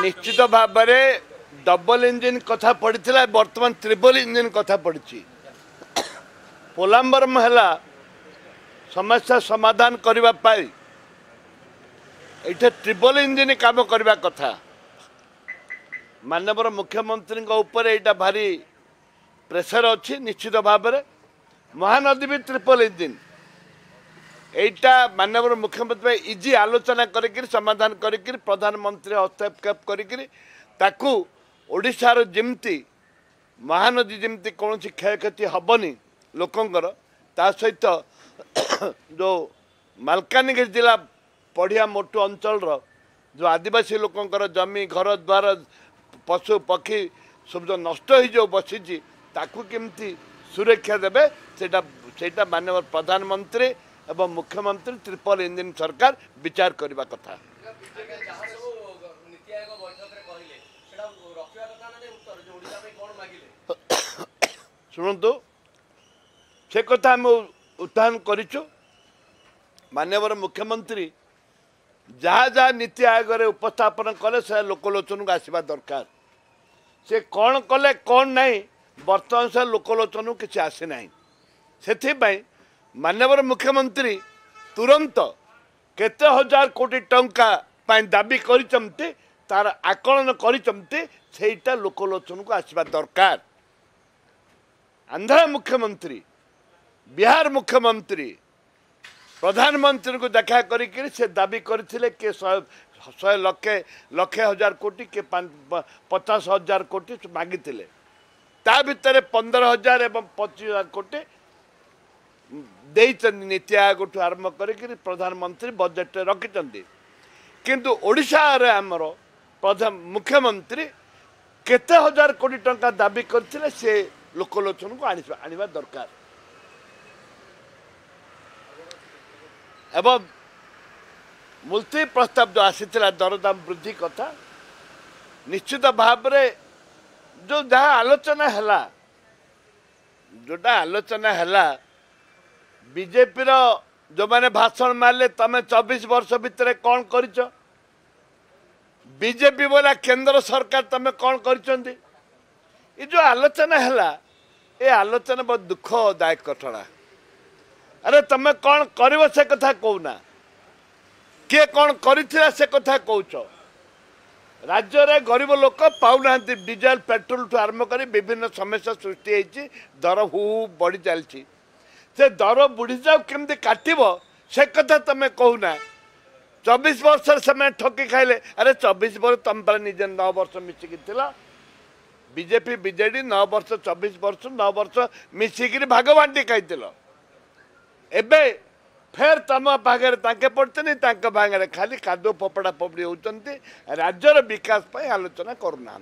निश्चित भाव में डबल इंजिन कथा पड़ा बर्तमान ट्रिपल इंजिन कथा पड़ी पोलाम्बरम है समस्या समाधान करने ये ट्रिपल इंजिन काम करने कथा माननीय मुख्यमंत्री यहाँ भारी प्रेसर अच्छी निश्चित भाव में महानदी भी ट्रिपल इंजिन यहाँ माननीय मुख्यमंत्री इजी आलोचना कर समाधान कर प्रधानमंत्री हस्तक्षेप करके ओडिशार जमती महानदी जमती कौन क्षय क्षति हेनी लोकंर ता सहित जो मालकानगिरी जिला पढ़िया मोटू अंचल जो आदिवासी लोकंर जमी घर द्वार पशु पक्षी सब जो नष्ट हो बसी ताकू केमती सुरक्षा देवे सेटा माननीय प्रधानमंत्री एवं मुख्यमंत्री ट्रिपल इंजिन सरकार विचार करने कथा शुणु से कथा आम उत्थान करूँ माननीय मुख्यमंत्री जहाँ जहाँ नीति आयोग उपस्थापन कले से लोकलोचन को आसवा दरकार से कौन कले कौन नहीं बर्तमान से लोकलोचन किसी आसी ना से माननीय मुख्यमंत्री तुरंत केते हजार कोटी टंका दाबी करचमते तार आकलन करचमते सेटा लोकलोचन को आसवा दरकार आंध्र मुख्यमंत्री बिहार मुख्यमंत्री प्रधानमंत्री को देखा से दाबी करथिले के 100 लक्षे हजार कोटी के 50,000 कोटी मागी ता भितर 15,000 एवं 25,000 कोटी देइचंदी नीति आयोग आरंभ कर प्रधानमंत्री बजेट रखिचंदी किंतु ओडिशा रे हमर प्रधान मुख्यमंत्री केते हजार कोटी टंका दाबी करथिले से लोकलोचन को आनिबा दरकार एवं मुलतवी प्रस्ताव जो आसीथिला दरदाम वृद्धि कथा निश्चित भाव में जो जहाँ आलोचना है जोटा आलोचना है बीजेपी जो मैंने भाषण मारे तमें 24 वर्ष भितर कौन कर बीजेपी बोला केंद्र सरकार तमें कौन कर जो आलोचना है ये आलोचना बहुत दुखदायक घटना अरे तमें कौन कर से कथा कहना किए कौन कर से कथा कौच राज्य रे गरीब लोक पाऊना डीजेल पेट्रोल ठू आरंभ कर विभिन्न समस्या सृष्टि होती दर हु बढ़ी चलती से दर बुढ़ी जाऊ केमती काटब से कथा तमें कहना 24 वर्ष से ठकी खाइले अरे 24 वर्ष तुम पर निजे 9 वर्ष मिसिकी बीजेपी बीजेडी 9 वर्ष 24 वर्ष 9 वर्ष मिसिकी भाग बांटी खाई एबे फेर तुम भागे पड़ते भागे खाली कादो फोपड़ा फोपड़ी होती राज्यर विकास आलोचना करूना।